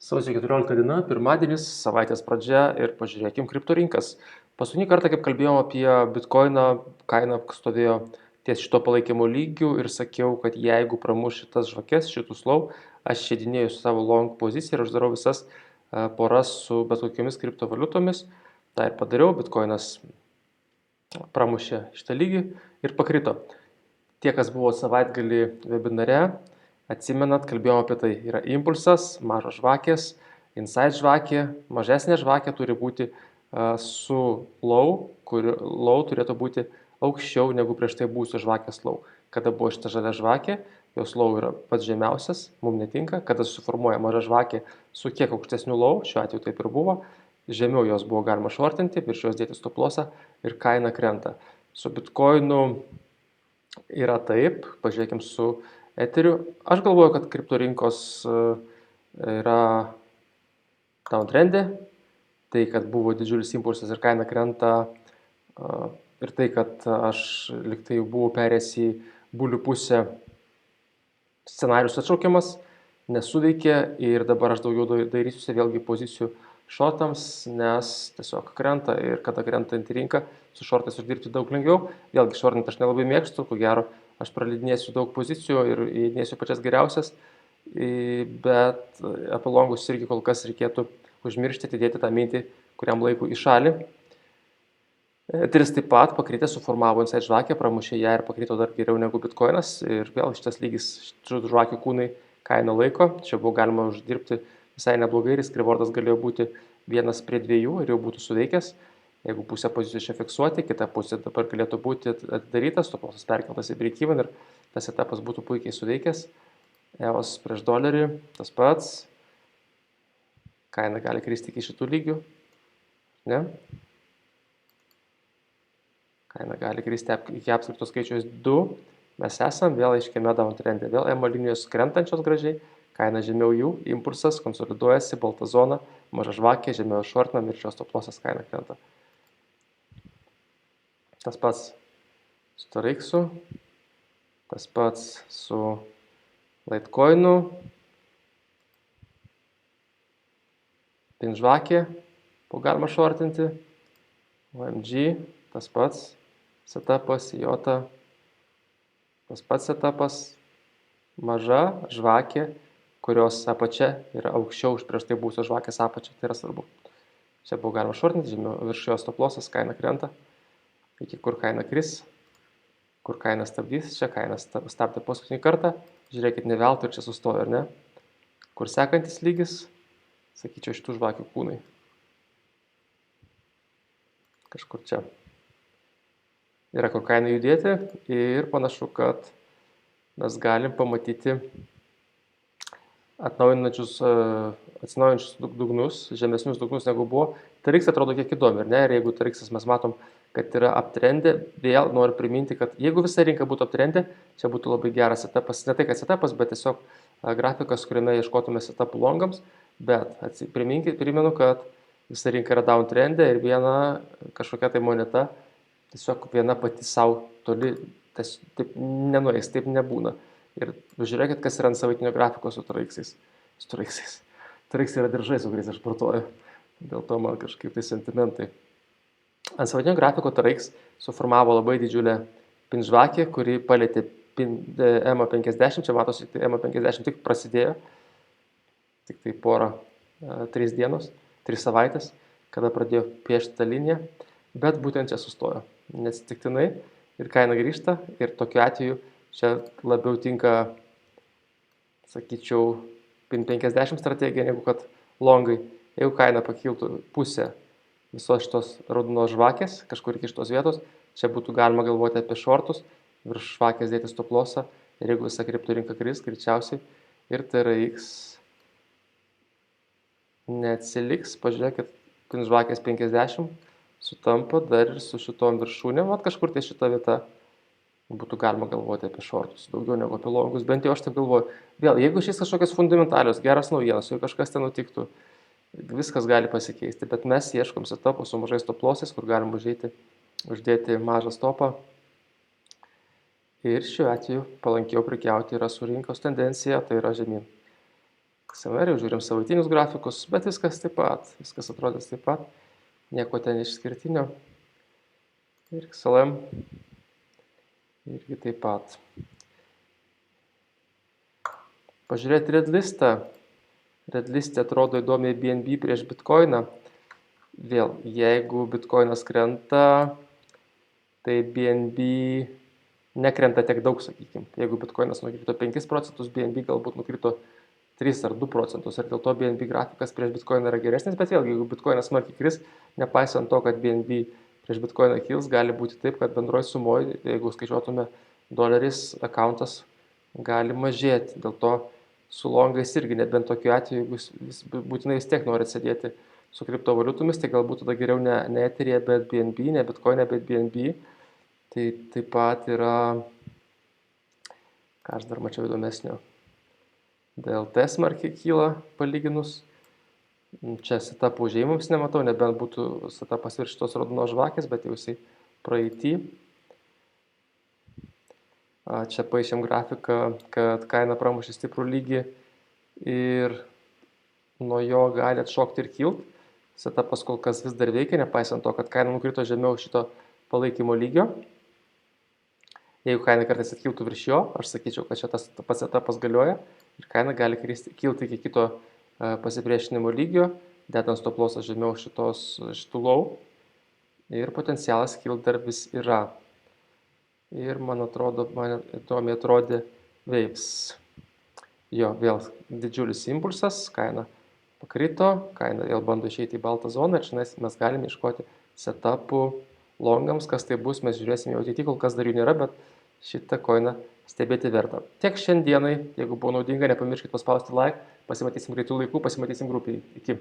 Sausio 14 diena, pirmadienis, savaitės pradžia ir pažiūrėkim kripto rinkas. Paskutinį kartą, kaip kalbėjom apie bitkoiną, kaina stovėjo ties šito palaikymo lygių ir sakiau, kad jeigu pramuš šitas žvakes, šitus low, aš šedinėjau savo long poziciją ir uždarau visas poras su bet kokiamis kriptovaliutomis. Tai ir padariau, bitkoinas pramušė šitą lygį ir pakrito. Tie, kas buvo savaitgalį webinare, atsimenat, kalbėjom apie tai. Yra impulsas, mažos žvakės, inside žvakė, mažesnė žvakė turi būti su low, kur low turėtų būti aukščiau negu prieš tai būsio žvakės low. Kada buvo šita žalia žvakė, jos low yra pats žemiausias, mums netinka. Kada suformuoja maža žvakė su kiek aukštesniu low, šiuo atveju taip ir buvo, žemiau jos buvo galima šortinti, virš jos dėti stop lossą ir kaina krenta. Su bitkoinu yra taip, pažiūrėkim su eteriu. Aš galvoju, kad kripto rinkos yra downtrendė, tai kad buvo didžiulis impulsas ir kaina krenta ir tai, kad aš liktai buvau perėjęs į bulių pusę, scenarius atšaukiamas, nesuveikė ir dabar aš daugiau dairysiuosi vėlgi pozicijų šortams, nes tiesiog krenta ir kada krentanti rinka, su šortais uždirbti daug lengviau. Vėlgi šortinti aš nelabai mėgstu, ko gero aš praleidinėsiu daug pozicijų ir įdėsiu pačias geriausias, bet apie longus irgi kol kas reikėtų užmiršti, atidėti tą mintį kuriam laikui į šalį. Eteris taip pat pakritęs suformavo inside žvakę, pramušė ją ir pakrito dar geriau negu bitkoinas ir vėl šitas lygis žvakių kūnai kainą laiko. Čia buvo galima uždirbti visai neblogai ir skrivordas galėjo būti 1:2 ir jau būtų suveikęs. Jeigu pusę pozicijos čia fiksuoti, kita pusė dabar galėtų būti atidarytas, stop lossas perkeltas į break-even ir tas etapas būtų puikiai suveikęs. EOS prieš dolerį, tas pats. Kaina gali kristi iki šitų lygių. Ne? Kaina gali kristi iki apskrito skaičiaus 2. Mes esam vėl aiškiame downtrendė. Vėl EMA linijos krentančios gražiai. Kaina žemiau jų, impulsas, konsoliduojasi, balta zona, maža žvakė, žemiau šortinam ir šios stop lossas kaina krenta. Tas pats su TRX-u, tas pats su Litecoin'u, pin žvakė, buvo galima šortinti, OMG, tas pats setupas, IOTA, tas pats setupas, maža žvakė, kurios apačia yra aukščiau už prieš tai būsios žvakės apačia, tai yra svarbu. Čia buvo galima šortinti, žemiau virš jos stop lossas, kaina krenta. Iki kur kaina kris, kur kaina stabdys, čia kaina stabdė paskutinį kartą, žiūrėkit, ne veltui ir čia sustojo, ar ne? Kur sekantis lygis, sakyčiau, šitų žvakių kūnai. Kažkur čia. Yra kur kaina judėti ir panašu, kad mes galim pamatyti atsinaujinančius dugnus, žemesnius dugnus negu buvo. TRX atrodo kiek įdomi, ar ne? Ir jeigu TRX mes matom, kad yra uptrendė, vėl noriu priminti, kad jeigu visa rinka būtų uptrendė, čia būtų labai geras setupas, ne tai kad setupas, bet tiesiog grafikas, kuriame ieškotume setupų longams, bet primenu, kad visa rinka yra downtrendė ir viena kažkokia tai moneta, tiesiog viena pati savo toli, taip nenueis, taip nebūna. Ir žiūrėkit, kas yra ant savaitinio grafiko su TRX-ais. TRX yra diržai, su kuriais aš sportuoju, dėl to man kažkaip tai sentimentai. Ant savaitinio grafiko TRX suformavo labai didžiulę pin žvakę, kuri palėtė EMA 50, čia matosi, EMA 50 tik prasidėjo, tik tai porą, 3 dienos, 3 savaitės, kada pradėjo piešti tą liniją, bet būtent čia sustojo, neatsitiktinai ir kaina grįžta ir tokiu atveju čia labiau tinka, sakyčiau, pin 50 strategija, negu kad longai, jeigu kaina pakiltų pusę visos šitos raudonos žvakės, kažkur iki šitos vietos, čia būtų galima galvoti apie šortus, virš žvakės dėti stop lossą ir jeigu visa kripto rinka kris, greičiausiai ir TRX neatsiliks, pažiūrėkit, pin žvakės 50 sutampa dar ir su šitom viršūnėm, vat kažkur tai šita vieta būtų galima galvoti apie šortus, daugiau negu apie longus, bent jau aš taip galvoju. Vėl, jeigu šis kažkokios fundamentalios, geras naujienos, jeigu kažkas ten nutiktų, viskas gali pasikeisti, bet mes ieškom setupų su mažais stop lossais, kur galim uždėti mažą stopą. Ir šiuo atveju palankiau prekiauti yra su rinkos tendencija, tai yra žemyn. XMR, jau žiūrim savaitinius grafikus, bet viskas taip pat, viskas atrodys taip pat, nieko ten išskirtinio. Ir XLM irgi taip pat. Pažiūrėti redlistą. Redlistė atrodo įdomiai BNB prieš Bitcoiną. Vėl, jeigu Bitcoinas krenta, tai BNB nekrenta tiek daug, sakykime. Jeigu Bitcoinas nukrito 5 procentus, BNB galbūt nukrito 3 ar 2 procentus. Ir dėl to BNB grafikas prieš Bitcoiną yra geresnis. Bet vėlgi, jeigu Bitcoinas smarkiai kris, nepaisant to, kad BNB prieš Bitcoiną kils, gali būti taip, kad bendroji sumoje, jeigu skaičiuotume doleriais, accountas gali mažėti. Dėl to su longais irgi, nebent tokiu atveju, jeigu būtinai vis tiek norit sėdėti su kriptovaliutomis, tai galbūt tada geriau ne Etheryje, bet BNB, ne Bitcoin'e, bet BNB. Tai taip pat yra, ką aš dar mačiau įdomesnio, DLT smarkiai kyla palyginus. Čia setupų užėjimams nematau, nebent būtų setupas virš šitos raudonos žvakės, bet jau jisai praeity. Čia paaišėm grafiką, kad kaina pramušė stiprų lygį ir nuo jo gali atšokti ir kilt. Setupas kol kas vis dar veikia, nepaisant to, kad kaina nukrito žemiau šito palaikymo lygio. Jeigu kaina kartais atkiltų virš jo, aš sakyčiau, kad čia tas pats setupas galioja ir kaina gali kilti iki kito pasipriešinimo lygio, dedant stop lossą žemiau šitų low ir potencialas kilt dar vis yra. Ir man įdomiai atrodė Waves. Jo, vėl didžiulis impulsas, kaina pakrito, kaina vėl bando išeiti į baltą zoną ir šiandien mes galime ieškoti setupų longams, kas tai bus, mes žiūrėsime jau ateityje, kol kas dar jų nėra, bet šitą koiną stebėti verta. Tiek šiandienai, jeigu buvo naudinga, nepamirškite paspausti like, pasimatysim greitų laikų, pasimatysim grupėje. Iki.